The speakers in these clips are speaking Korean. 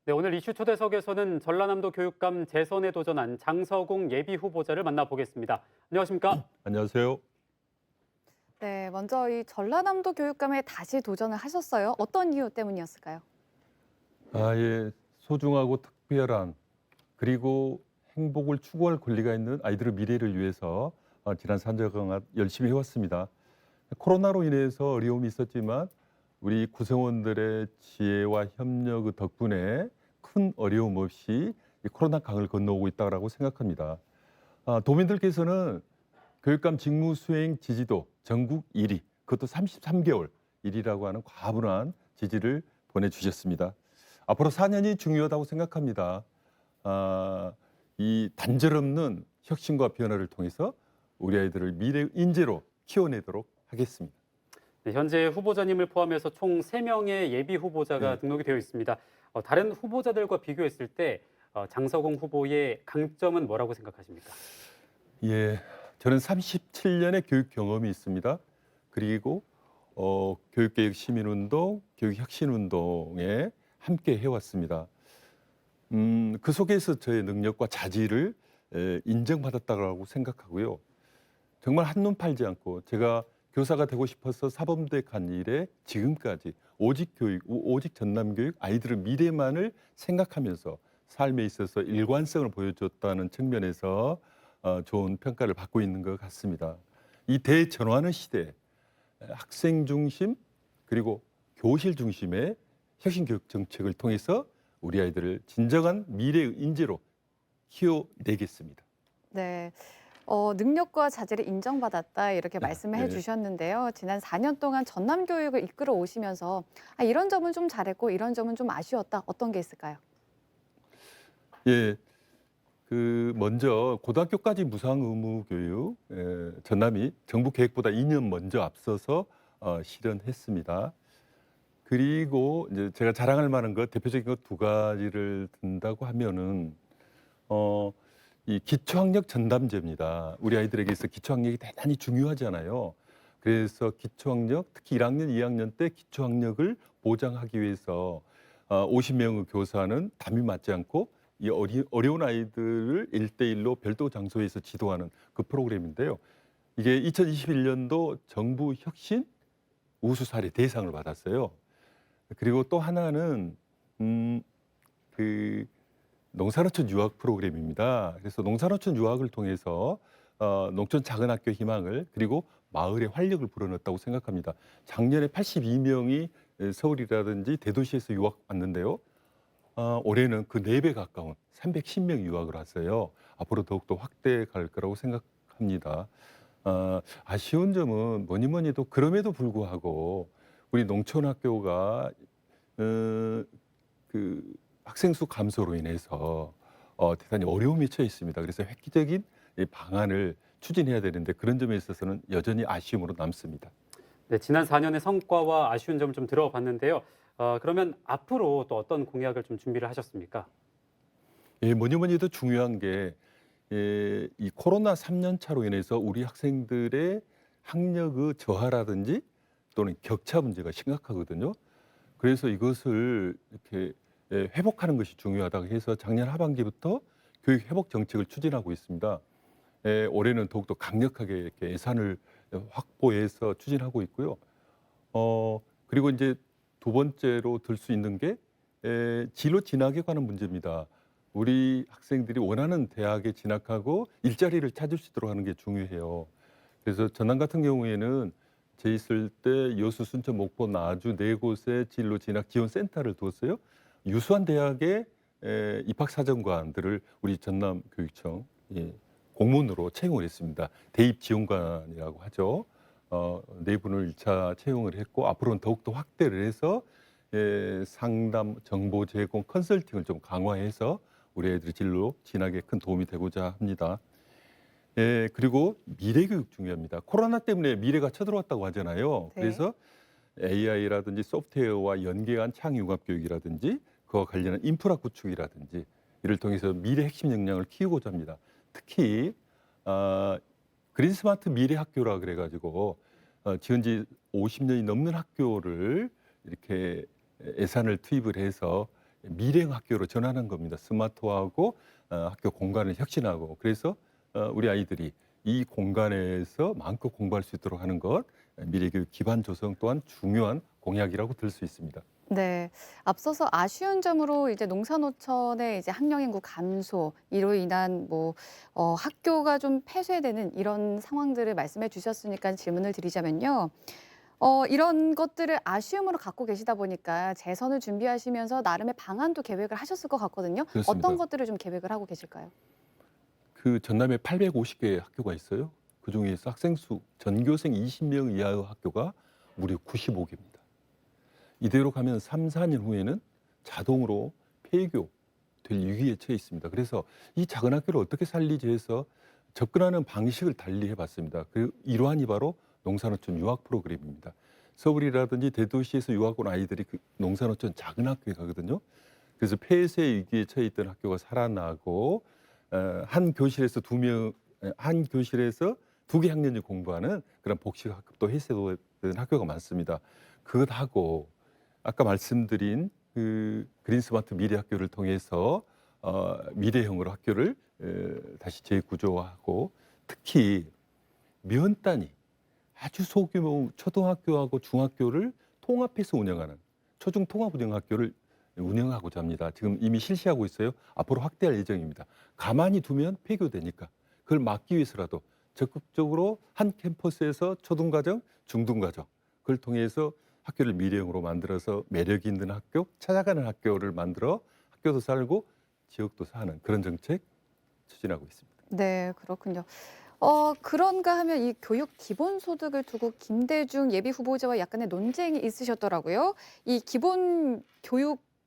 네, 오늘 이슈 초대석에서는 전라남도 교육감 재선에 도전한 장서공 예비 후보자를 만나보겠습니다. 안녕하십니까? 안녕하세요. 네, 먼저 이 전라남도 교육감에 다시 도전을 하셨어요. 어떤 이유 때문이었을까요? 예. 소중하고 특별한 그리고 행복을 추구할 권리가 있는 아이들의 미래를 위해서 지난 4년 동안 열심히 해왔습니다. 코로나로 인해서 어려움이 있었지만 우리 구성원들의 지혜와 협력 덕분에 큰 어려움 없이 이 코로나 강을 건너오고 있다고 생각합니다. 도민들께서는 교육감 직무 수행 지지도 전국 1위, 그것도 33개월 1위라고 하는 과분한 지지를 보내주셨습니다. 앞으로 4년이 중요하다고 생각합니다. 이 단절 없는 혁신과 변화를 통해서 우리 아이들을 미래 인재로 키워내도록 하겠습니다. 네, 현재 후보자님을 포함해서 총 3명의 예비 후보자가 네. 등록이 되어 있습니다. 다른 후보자들과 비교했을 때 장서공 후보의 강점은 뭐라고 생각하십니까? 예, 저는 37년의 교육 경험이 있습니다. 그리고 교육개혁 시민운동, 교육혁신운동에 함께 해왔습니다. 그 속에서 저의 능력과 자질을 인정받았다고 생각하고요. 정말 한눈 팔지 않고 제가 교사가 되고 싶어서 사범대 간 이래 지금까지 오직 교육, 오직 전남교육, 아이들의 미래만을 생각하면서 삶에 있어서 일관성을 보여줬다는 측면에서 좋은 평가를 받고 있는 것 같습니다. 이 대전환의 시대에 학생 중심 그리고 교실 중심의 혁신교육 정책을 통해서 우리 아이들을 진정한 미래의 인재로 키워내겠습니다. 네, 능력과 자질을 인정받았다 이렇게 말씀을 네. 해주셨는데요. 지난 4년 동안 전남 교육을 이끌어 오시면서 이런 점은 좀 잘했고 이런 점은 좀 아쉬웠다. 어떤 게 있을까요? 예, 먼저 고등학교까지 무상 의무 교육 전남이 정부 계획보다 2년 먼저 앞서서 실현했습니다. 그리고 이제 제가 자랑할 만한 것 대표적인 것 두 가지를 든다고 하면은 이 기초학력 전담제입니다. 우리 아이들에게 있어 기초학력이 대단히 중요하잖아요. 그래서 기초학력, 특히 1학년, 2학년 때 기초학력을 보장하기 위해서 50명의 교사는 담임 맞지 않고 이 어려운 아이들을 1대1로 별도 장소에서 지도하는 그 프로그램인데요. 이게 2021년도 정부 혁신 우수 사례 대상을 받았어요. 그리고 또 하나는 그 농사노촌 유학 프로그램입니다. 그래서 농사노촌 유학을 통해서 농촌 작은 학교 희망을 그리고 마을의 활력을 불어넣었다고 생각합니다. 작년에 82명이 서울이라든지 대도시에서 유학 왔는데요. 올해는 그 4배 가까운 310명이 유학을 왔어요. 앞으로 더욱더 확대해 갈 거라고 생각합니다. 아쉬운 점은 뭐니 뭐니 해도 그럼에도 불구하고 우리 농촌 학교가 그 학생 수 감소로 인해서 대단히 어려움에 처해 있습니다. 그래서 획기적인 이 방안을 추진해야 되는데 그런 점에 있어서는 여전히 아쉬움으로 남습니다. 네, 지난 4년의 성과와 아쉬운 점 좀 들어봤는데요. 그러면 앞으로 또 어떤 공약을 좀 준비를 하셨습니까? 예, 뭐니 뭐니 해도 중요한 게 이 코로나 3년 차로 인해서 우리 학생들의 학력의 저하라든지 또는 격차 문제가 심각하거든요. 그래서 이것을 이렇게 회복하는 것이 중요하다고 해서 작년 하반기부터 교육 회복 정책을 추진하고 있습니다. 올해는 더욱더 강력하게 이렇게 예산을 확보해서 추진하고 있고요. 그리고 이제 두 번째로 들 수 있는 게 진로 진학에 관한 문제입니다. 우리 학생들이 원하는 대학에 진학하고 일자리를 찾을 수 있도록 하는 게 중요해요. 그래서 전남 같은 경우에는 제 있을 때 여수, 순천, 목포, 나주 4곳의 진로 진학 지원 센터를 두었어요. 유수한 대학의 입학 사정관들을 우리 전남 교육청 공문으로 채용을 했습니다. 대입 지원관이라고 하죠. 4분을 1차 채용을 했고 앞으로는 더욱더 확대를 해서 상담, 정보 제공, 컨설팅을 좀 강화해서 우리 애들의 진로 진학에 큰 도움이 되고자 합니다. 그리고 미래 교육 중요합니다. 코로나 때문에 미래가 쳐들어왔다고 하잖아요. 네. 그래서 AI라든지 소프트웨어와 연계한 창의융합 교육이라든지 그와 관련한 인프라 구축이라든지 이를 통해서 미래 핵심 역량을 키우고자 합니다. 특히 그린 스마트 미래 학교라 그래가지고 지은 지 50년이 넘는 학교를 이렇게 예산을 투입을 해서 미래형 학교로 전환한 겁니다. 스마트화하고 학교 공간을 혁신하고 그래서 우리 아이들이 이 공간에서 마음껏 공부할 수 있도록 하는 것 미래교육 기반 조성 또한 중요한 공약이라고 들 수 있습니다. 네. 앞서서 아쉬운 점으로 이제 농사노천의 이제 학령 인구 감소, 이로 인한 학교가 좀 폐쇄되는 이런 상황들을 말씀해 주셨으니까 질문을 드리자면요. 이런 것들을 아쉬움으로 갖고 계시다 보니까 재선을 준비하시면서 나름의 방안도 계획을 하셨을 것 같거든요. 그렇습니다. 어떤 것들을 좀 계획을 하고 계실까요? 그 전남에 850개의 학교가 있어요. 그 중에서 학생 수 전교생 20명 이하의 학교가 무려 95개입니다. 이대로 가면 3, 4년 후에는 자동으로 폐교될 위기에 처해 있습니다. 그래서 이 작은 학교를 어떻게 살리지 해서 접근하는 방식을 달리 해봤습니다. 그 일환이 바로 농산어촌 유학 프로그램입니다. 서울이라든지 대도시에서 유학 온 아이들이 그 농산어촌 작은 학교에 가거든요. 그래서 폐쇄 위기에 처해 있던 학교가 살아나고 한 교실에서 두 개 학년이 공부하는 그런 복식 학급도 해소된 학교가 많습니다. 그것하고 아까 말씀드린 그 그린스마트 미래학교를 통해서 미래형으로 학교를 다시 재구조하고 특히 면 단위 아주 소규모 초등학교하고 중학교를 통합해서 운영하는 초중 통합 운영 학교를 운영하고자 합니다. 지금 이미 실시하고 있어요. 앞으로 확대할 예정입니다. 가만히 두면 폐교되니까 그걸 막기 위해서라도 적극적으로 한 캠퍼스에서 초등과정, 중등과정 그걸 통해서 학교를 미래형으로 만들어서 매력 있는 학교, 찾아가는 학교를 만들어 학교도 살고 지역도 사는 그런 정책 추진하고 있습니다. 네, 그렇군요. 그런가 하면 이 교육 기본소득을 두고 김대중 예비 후보자와 약간의 논쟁이 있으셨더라고요. 이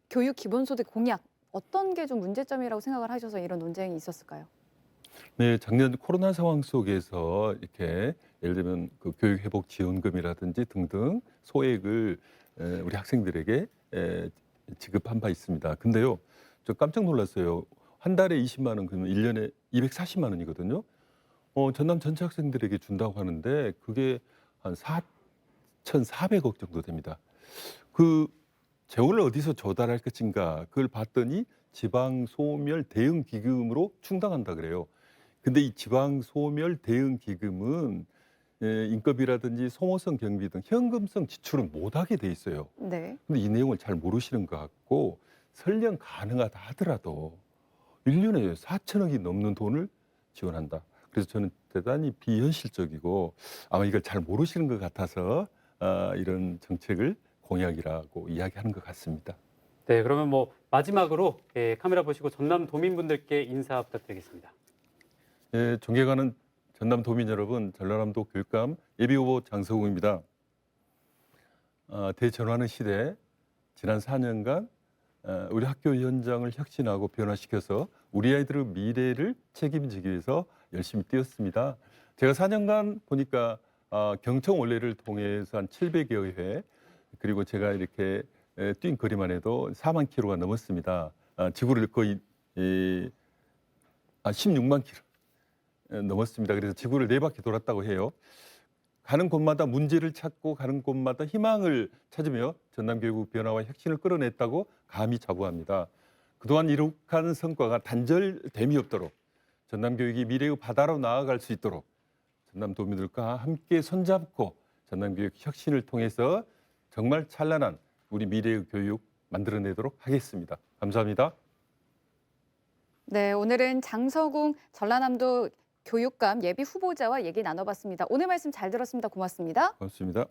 교육 기본소득 공약 어떤 게 좀 문제점이라고 생각을 하셔서 이런 논쟁이 있었을까요? 네, 작년 코로나 상황 속에서 이렇게 예를 들면 그 교육 회복 지원금이라든지 등등 소액을 우리 학생들에게 지급한 바 있습니다. 근데요, 저 깜짝 놀랐어요. 한 달에 20만 원 그러면 1년에 240만 원이거든요. 전남 전체 학생들에게 준다고 하는데 그게 한 4,400억 정도 됩니다. 그 재원을 어디서 조달할 것인가 그걸 봤더니 지방 소멸 대응 기금으로 충당한다 그래요. 근데 이 지방 소멸 대응 기금은 인건비라든지 소모성 경비 등 현금성 지출은 못하게 돼 있어요. 네. 근데 이 내용을 잘 모르시는 것 같고 설령 가능하다 하더라도 1년에 4천억이 넘는 돈을 지원한다. 그래서 저는 대단히 비현실적이고 아마 이걸 잘 모르시는 것 같아서 이런 정책을 공약이라고 이야기하는 것 같습니다. 네, 그러면 마지막으로 카메라 보시고 전남 도민분들께 인사 부탁드리겠습니다. 예, 존경하는 전남 도민 여러분, 전라남도 교육감 예비후보 장성웅입니다. 대전환의 시대 지난 4년간 우리 학교 현장을 혁신하고 변화시켜서 우리 아이들의 미래를 책임지기 위해서 열심히 뛰었습니다. 제가 4년간 보니까 경청 원래를 통해서 한 700여 회 그리고 제가 이렇게 뛴 거리만 해도 4만 킬로가 넘었습니다. 지구를 거의 16만 킬로 넘었습니다. 그래서 지구를 4바퀴 돌았다고 해요. 가는 곳마다 문제를 찾고 가는 곳마다 희망을 찾으며 전남교육 변화와 혁신을 끌어냈다고 감히 자부합니다. 그동안 이룩한 성과가 단절됨이 없도록 전남교육이 미래의 바다로 나아갈 수 있도록 전남도민들과 함께 손잡고 전남교육 혁신을 통해서 정말 찬란한 우리 미래의 교육 만들어내도록 하겠습니다. 감사합니다. 네, 오늘은 장성웅 전라남도 교육감 예비 후보자와 얘기 나눠봤습니다. 오늘 말씀 잘 들었습니다. 고맙습니다. 고맙습니다.